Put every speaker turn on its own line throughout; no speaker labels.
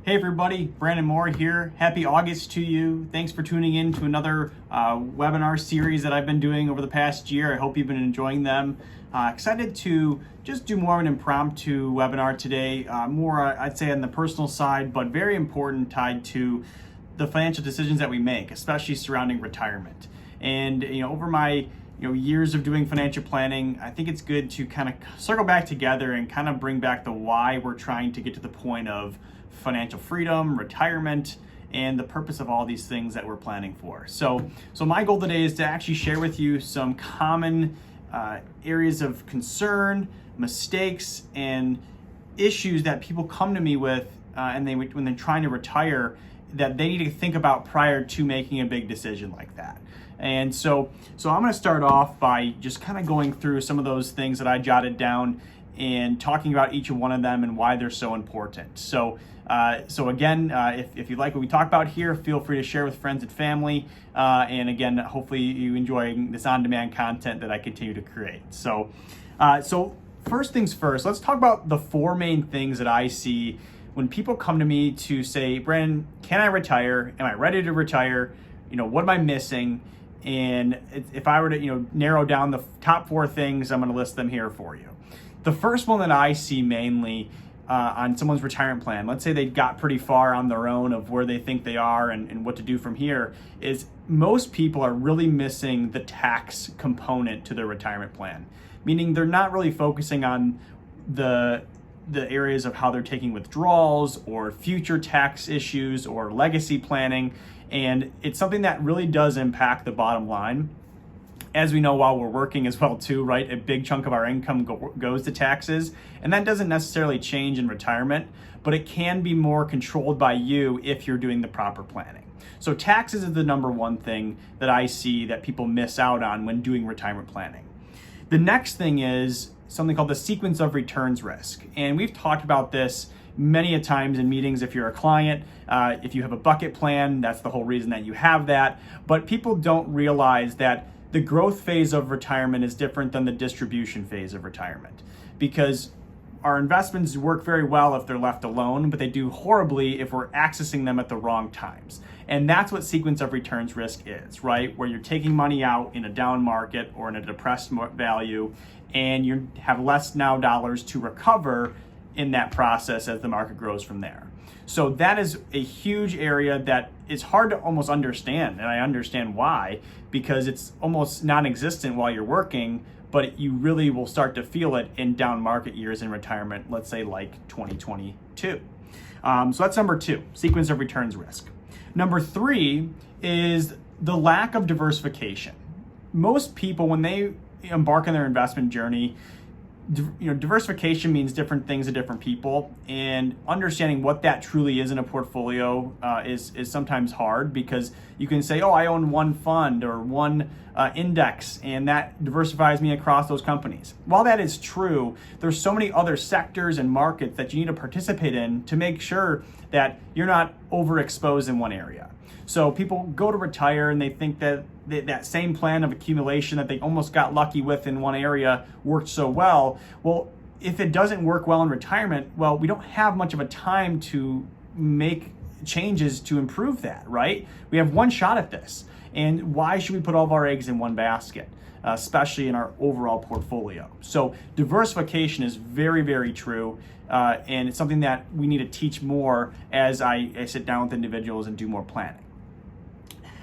Hey everybody, Brandon Moore here. Happy August to you. Thanks for tuning in to another webinar series that I've been doing over the past year. I hope you've been enjoying them. Excited to just do more of an impromptu webinar today, more I'd say on the personal side, but very important, tied to the financial decisions that we make, especially surrounding retirement. And over my years of doing financial planning, I think it's good to kind of circle back together and kind of bring back the why we're trying to get to the point of financial freedom, retirement, and the purpose of all these things that we're planning for. So my goal today is to actually share with you some common areas of concern, mistakes, and issues that people come to me with when they're trying to retire that they need to think about prior to making a big decision like that. And so I'm going to start off by just kind of going through some of those things that I jotted down and talking about each one of them and why they're so important. So again, if you like what we talk about here, feel free to share with friends and family. And again, hopefully you enjoy this on-demand content that I continue to create. So first things first, let's talk about the four main things that I see when people come to me to say, Brandon, can I retire? Am I ready to retire? What am I missing? And if I were to narrow down the top four things, I'm going to list them here for you. The first one that I see mainly on someone's retirement plan, let's say they got pretty far on their own of where they think they are and what to do from here, is most people are really missing the tax component to their retirement plan. Meaning they're not really focusing on the areas of how they're taking withdrawals or future tax issues or legacy planning. And it's something that really does impact the bottom line. As we know, while we're working as well too, right? A big chunk of our income goes to taxes, and that doesn't necessarily change in retirement, but it can be more controlled by you if you're doing the proper planning. So taxes is the number one thing that I see that people miss out on when doing retirement planning. The next thing is something called the sequence of returns risk. And we've talked about this many a times in meetings. If you're a client, if you have a bucket plan, that's the whole reason that you have that. But people don't realize that the growth phase of retirement is different than the distribution phase of retirement, because our investments work very well if they're left alone, but they do horribly if we're accessing them at the wrong times. And that's what sequence of returns risk is, right? Where you're taking money out in a down market or in a depressed value, and you have less now dollars to recover in that process as the market grows from there. So that is a huge area that is hard to almost understand, and I understand why, because it's almost non-existent while you're working, but you really will start to feel it in down market years in retirement, let's say like 2022. So that's number two, sequence of returns risk. Number three is the lack of diversification. Most people, when they embark on their investment journey, diversification means different things to different people, and understanding what that truly is in a portfolio is sometimes hard, because you can say, oh, I own one fund or one index, and that diversifies me across those companies. While that is true, there's so many other sectors and markets that you need to participate in to make sure that you're not overexposed in one area. So people go to retire and they think that that same plan of accumulation that they almost got lucky with in one area worked so well. Well, if it doesn't work well in retirement, well, we don't have much of a time to make changes to improve that, right? We have one shot at this. And why should we put all of our eggs in one basket, especially in our overall portfolio? So diversification is very, very true. And it's something that we need to teach more as I sit down with individuals and do more planning.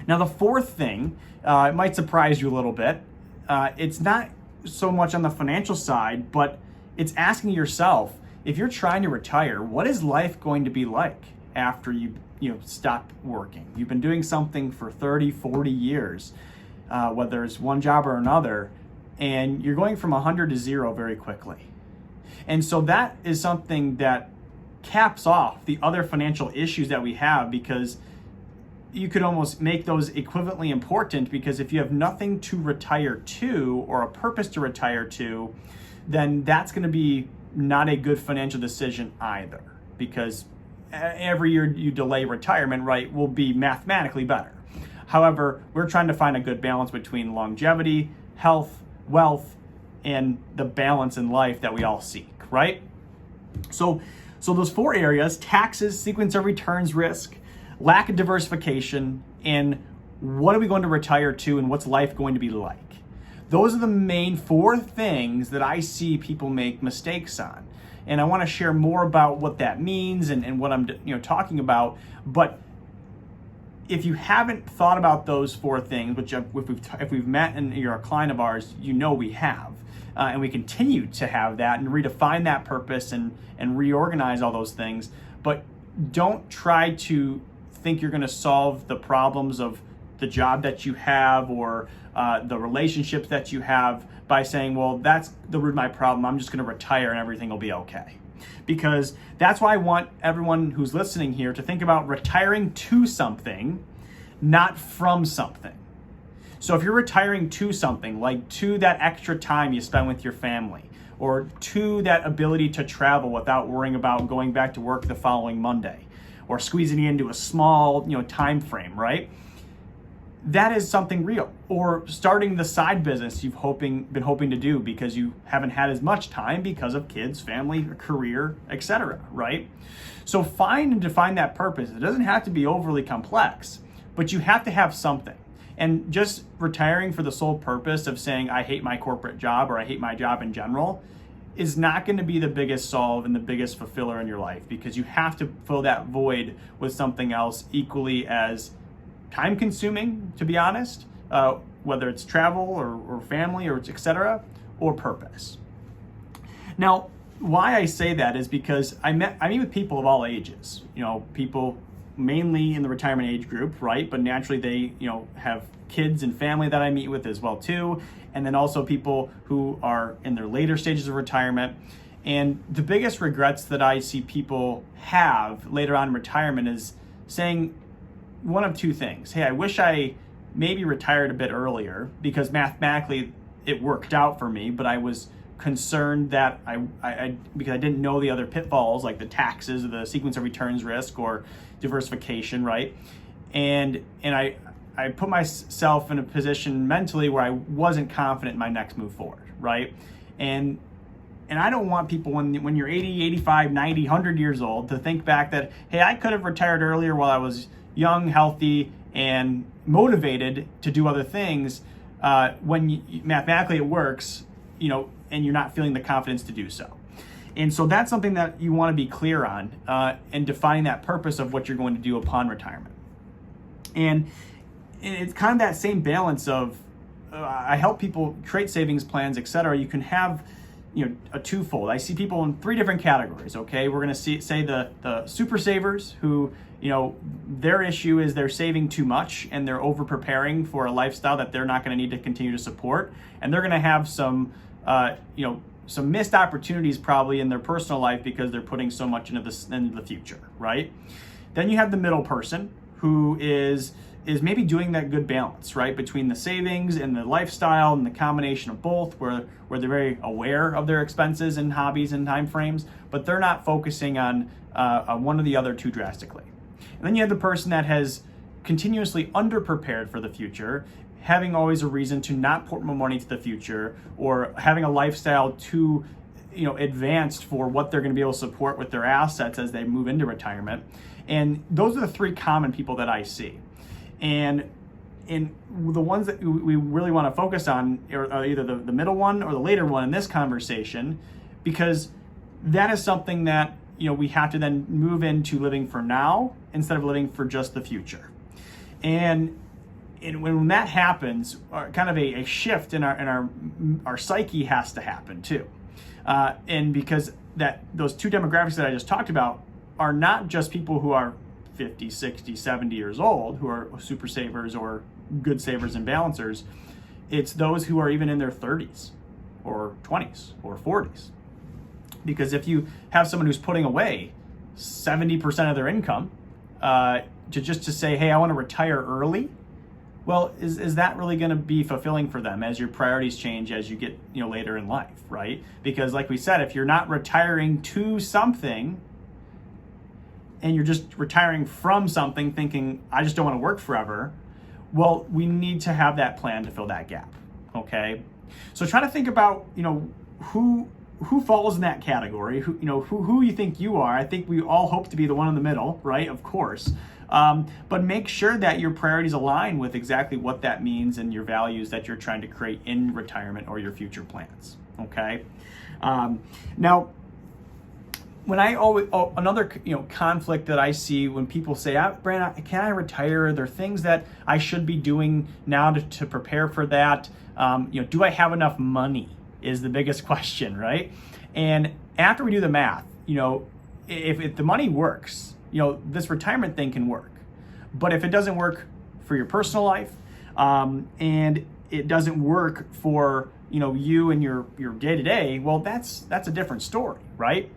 Now, the fourth thing, it might surprise you a little bit. It's not so much on the financial side, but it's asking yourself, if you're trying to retire, what is life going to be like after you stop working? You've been doing something for 30, 40 years, whether it's one job or another, and you're going from 100 to 0 very quickly. And so that is something that caps off the other financial issues that we have, because you could almost make those equivalently important, because if you have nothing to retire to or a purpose to retire to, then that's going to be not a good financial decision either, because every year you delay retirement, right, will be mathematically better. However, we're trying to find a good balance between longevity, health, wealth, and the balance in life that we all seek, right? So So those 4 areas: taxes, sequence of returns risk, lack of diversification, and what are we going to retire to and what's life going to be like? Those are the main 4 things that I see people make mistakes on. And I want to share more about what that means and what I'm talking about. But if you haven't thought about those 4 things, which if we've met and you're a client of ours, we have. And we continue to have that and redefine that purpose and reorganize all those things. But don't try to think you're going to solve the problems of the job that you have or the relationships that you have by saying, well, that's the root of my problem. I'm just going to retire and everything will be okay. Because that's why I want everyone who's listening here to think about retiring to something, not from something. So if you're retiring to something, like to that extra time you spend with your family, or to that ability to travel without worrying about going back to work the following Monday, or squeezing it into a small time frame, right? That is something real. Or starting the side business you've been hoping to do because you haven't had as much time because of kids, family, career, etc., right? So find and define that purpose. It doesn't have to be overly complex, but you have to have something. And just retiring for the sole purpose of saying, I hate my corporate job or I hate my job in general, is not going to be the biggest solve and the biggest fulfiller in your life, because you have to fill that void with something else equally as time consuming, to be honest, whether it's travel or family or etc., or purpose. Now, why I say that is because I meet with people of all ages, people mainly in the retirement age group, right? But naturally they, have kids and family that I meet with as well too. And then also people who are in their later stages of retirement. And the biggest regrets that I see people have later on in retirement is saying one of 2 things. Hey, I wish I maybe retired a bit earlier because mathematically it worked out for me, but I was concerned that because I didn't know the other pitfalls like the taxes or the sequence of returns risk or diversification, right? And I put myself in a position mentally where I wasn't confident in my next move forward, right? And I don't want people when you're 80, 85, 90, 100 years old to think back that, hey, I could have retired earlier while I was young, healthy, and motivated to do other things when mathematically it works, and you're not feeling the confidence to do so. And so that's something that you want to be clear on and defining that purpose of what you're going to do upon retirement. And it's kind of that same balance of I help people create savings plans, etc. You can have a twofold. I see people in 3 different categories. Okay, we're going to say the super savers who their issue is they're saving too much and they're over preparing for a lifestyle that they're not going to need to continue to support, and they're going to have some missed opportunities probably in their personal life because they're putting so much into the future, right? Then you have the middle person who is maybe doing that good balance, right, between the savings and the lifestyle and the combination of both, where they're very aware of their expenses and hobbies and time frames, but they're not focusing on one or the other too drastically. And then you have the person that has continuously underprepared for the future, having always a reason to not put more money to the future, or having a lifestyle too advanced for what they're going to be able to support with their assets as they move into retirement. And those are the 3 common people that I see. And the ones that we really want to focus on are either the middle one or the later one in this conversation, because that is something that we have to then move into living for now instead of living for just the future. And when that happens, kind of a shift in our psyche has to happen too. And because those 2 demographics that I just talked about are not just people who are 50, 60, 70 years old who are super savers or good savers and balancers. It's those who are even in their 30s or 20s or 40s. Because if you have someone who's putting away 70% of their income to say, hey, I want to retire early, well, is that really going to be fulfilling for them as your priorities change as you get later in life, right? Because like we said, if you're not retiring to something and you're just retiring from something thinking, I just don't want to work forever, well, we need to have that plan to fill that gap, okay? So try to think about, who who falls in that category, who you think you are. I think we all hope to be the one in the middle, right? Of course. But make sure that your priorities align with exactly what that means and your values that you're trying to create in retirement or your future plans. Okay. Now, when another conflict that I see when people say, Brandon, can I retire? Are there things that I should be doing now to prepare for that? Do I have enough money? Is the biggest question, right? And after we do the math, if the money works, this retirement thing can work. But if it doesn't work for your personal life, and it doesn't work for you and your day-to-day, well, that's a different story, right?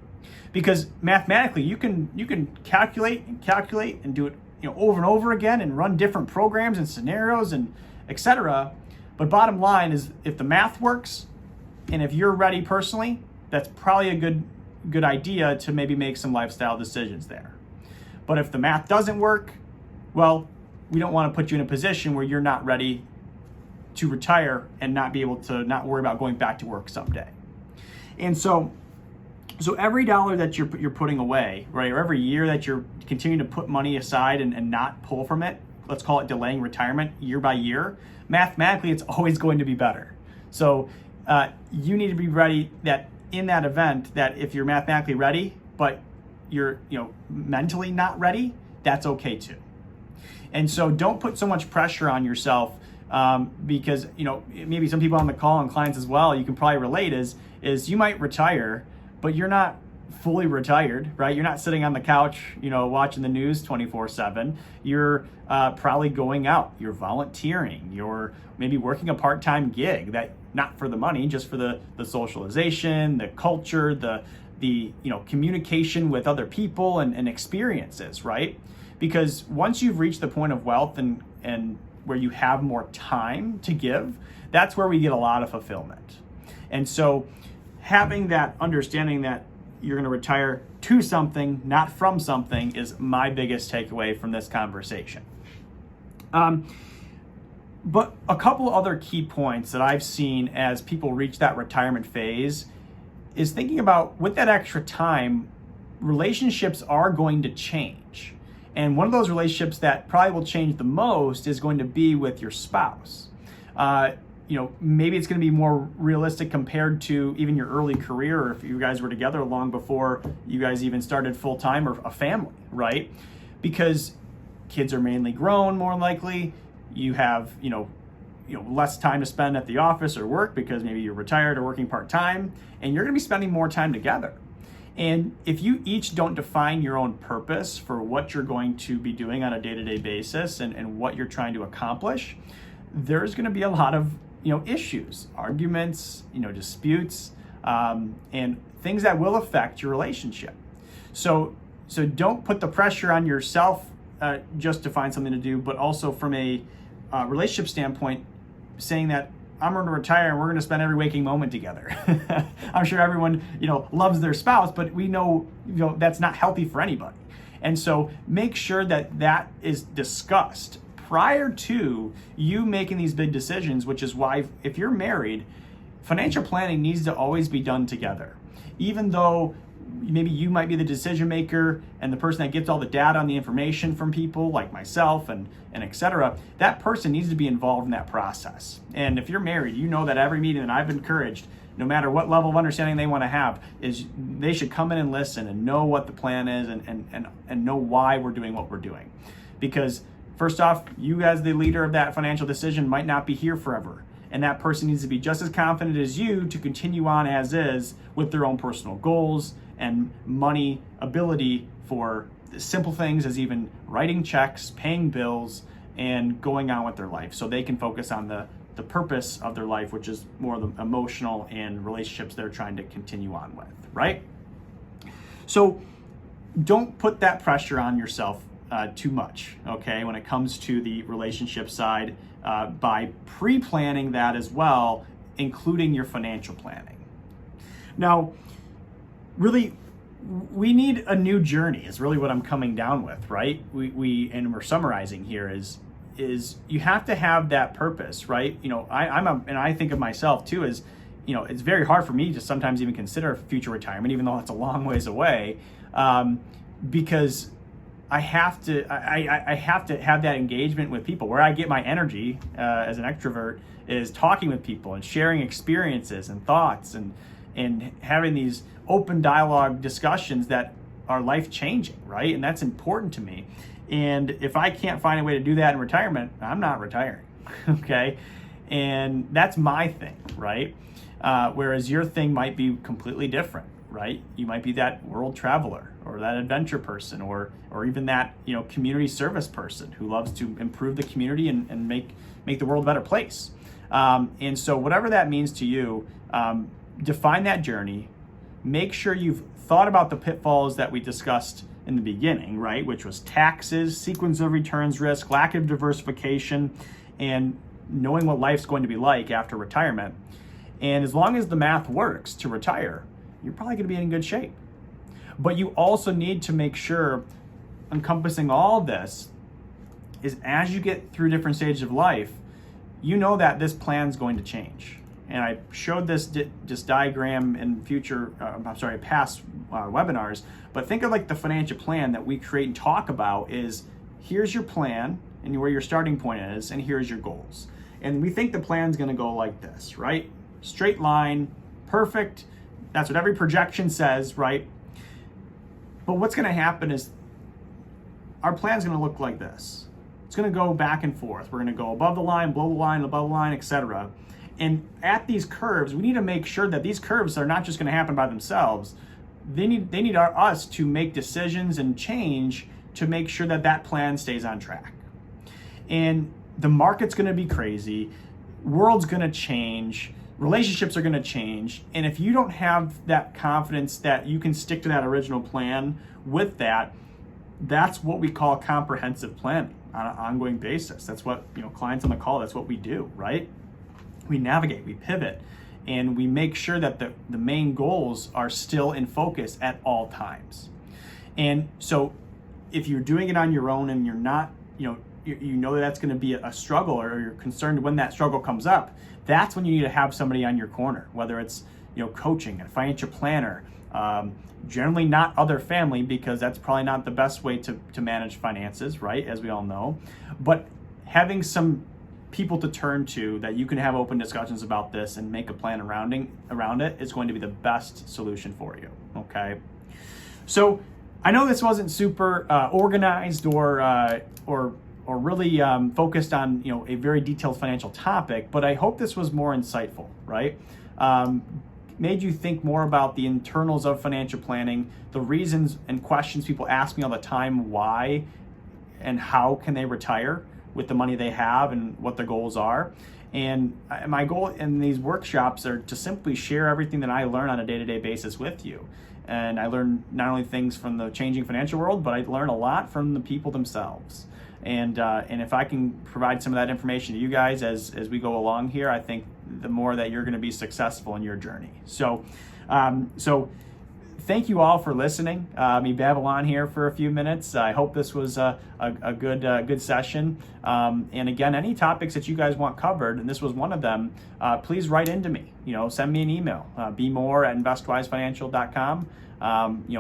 Because mathematically you can calculate and do it over and over again and run different programs and scenarios and etc. But bottom line is, if the math works and if you're ready personally, that's probably a good idea to maybe make some lifestyle decisions there. But if the math doesn't work, well, we don't want to put you in a position where you're not ready to retire and not be able to not worry about going back to work someday. And so every dollar that you're putting away, right, or every year that you're continuing to put money aside and not pull from it, let's call it delaying retirement year by year, mathematically it's always going to be better. So you need to be ready that in that event, that if you're mathematically ready, but you're mentally not ready, that's okay too. And so don't put so much pressure on yourself, because maybe some people on the call and clients as well, you can probably relate, is you might retire, but you're not fully retired, right? You're not sitting on the couch, watching the news 24/7. You're probably going out, you're volunteering, you're maybe working a part-time gig, that not for the money, just for the socialization, the culture, the communication with other people and experiences, right? Because once you've reached the point of wealth and where you have more time to give, that's where we get a lot of fulfillment. And so having that understanding that you're going to retire to something, not from something, is my biggest takeaway from this conversation. But a couple other key points that I've seen as people reach that retirement phase is thinking about, with that extra time, relationships are going to change. And one of those relationships that probably will change the most is going to be with your spouse. Maybe it's going to be more realistic compared to even your early career, or if you guys were together long before you guys even started full time or a family, right? Because kids are mainly grown, more likely. You have, less time to spend at the office or work because maybe you're retired or working part time, and you're going to be spending more time together. And if you each don't define your own purpose for what you're going to be doing on a day-to-day basis and what you're trying to accomplish, there's going to be a lot of issues, arguments, disputes, and things that will affect your relationship. So don't put the pressure on yourself just to find something to do, but also from a relationship standpoint, saying that I'm going to retire and we're going to spend every waking moment together. I'm sure everyone loves their spouse, but we know that's not healthy for anybody. And so make sure that is discussed prior to you making these big decisions, which is why if you're married, financial planning needs to always be done together. Even though maybe you might be the decision maker and the person that gets all the data and the information from people like myself and etc., that person needs to be involved in that process. And if you're married, that every meeting that I've encouraged, no matter what level of understanding they want to have, is they should come in and listen and know what the plan is and know why we're doing what we're doing. Because first off, you as the leader of that financial decision might not be here forever. And that person needs to be just as confident as you to continue on as is with their own personal goals and money ability for simple things as even writing checks, paying bills, and going on with their life, so they can focus on the purpose of their life, which is more the emotional and relationships they're trying to continue on with, right? So don't put that pressure on yourself too much, okay, when it comes to the relationship side, by pre-planning that as well, including your financial planning. Now, really, we need a new journey is really what I'm coming down with, right? We're summarizing here is you have to have that purpose, right? And I think of myself too as, it's very hard for me to sometimes even consider future retirement, even though it's a long ways away, because I have to have that engagement with people. Where I get my energy as an extrovert is talking with people and sharing experiences and thoughts and having these open dialogue discussions that are life changing, right? And that's important to me. And if I can't find a way to do that in retirement, I'm not retiring, okay? And that's my thing, right? Whereas your thing might be completely different, right? You might be that world traveler or that adventure person or even that, community service person who loves to improve the community and make the world a better place. And so whatever that means to you, define that journey. Make sure you've thought about the pitfalls that we discussed in the beginning, right? Which was taxes, sequence of returns risk, lack of diversification, and knowing what life's going to be like after retirement. And as long as the math works to retire, you're probably going to be in good shape. But you also need to make sure, encompassing all of this, is as you get through different stages of life, you know that this plan's going to change. And I showed this diagram in past webinars, but think of like the financial plan that we create and talk about is, here's your plan and where your starting point is, and here's your goals. And we think the plan's gonna go like this, right? Straight line, perfect. That's what every projection says, right? But what's gonna happen is our plan's gonna look like this. It's gonna go back and forth. We're gonna go above the line, below the line, above the line, etc. And at these curves, we need to make sure that these curves are not just going to happen by themselves. They need us to make decisions and change to make sure that that plan stays on track. And the market's going to be crazy. World's going to change. Relationships are going to change. And if you don't have that confidence that you can stick to that original plan with that, that's what we call comprehensive planning on an ongoing basis. That's what, clients on the call, that's what we do, right? We navigate, we pivot, and we make sure that the main goals are still in focus at all times. And so if you're doing it on your own and you're not, you know that that's going to be a struggle, or you're concerned when that struggle comes up, that's when you need to have somebody on your corner, whether it's, coaching, a financial planner, generally not other family, because that's probably not the best way to manage finances, right? As we all know, but having some people to turn to that you can have open discussions about this and make a plan around it is going to be the best solution for you, okay? So I know this wasn't super organized or really focused on a very detailed financial topic, but I hope this was more insightful, right? Made you think more about the internals of financial planning, the reasons and questions people ask me all the time, why and how can they retire with the money they have and what their goals are. And my goal in these workshops are to simply share everything that I learn on a day-to-day basis with you. And I learn not only things from the changing financial world, but I learn a lot from the people themselves. And if I can provide some of that information to you guys as we go along here, I think the more that you're going to be successful in your journey. So thank you all for listening. Me babble on here for a few minutes. I hope this was a good session. And again, any topics that you guys want covered, and this was one of them, please write into me. Send me an email, bmore@investwisefinancial.com.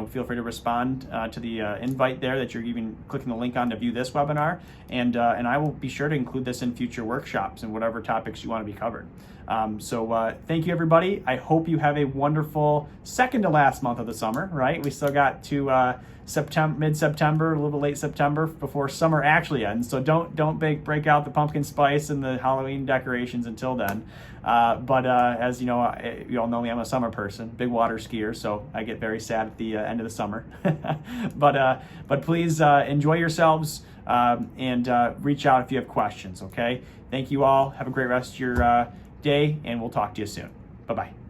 Feel free to respond to the invite there that you're even clicking the link on to view this webinar, and I will be sure to include this in future workshops and whatever topics you want to be covered. So thank you, everybody. I hope you have a wonderful second to last month of the summer, right? We still got to mid-September, a little late September before summer actually ends. So don't break out the pumpkin spice and the Halloween decorations until then. But as you know, you all know me, I'm a summer person, big water skier, so I get very sad at the end of the summer. But please enjoy yourselves and reach out if you have questions, okay? Thank you all. Have a great rest of your day, and we'll talk to you soon. Bye-bye.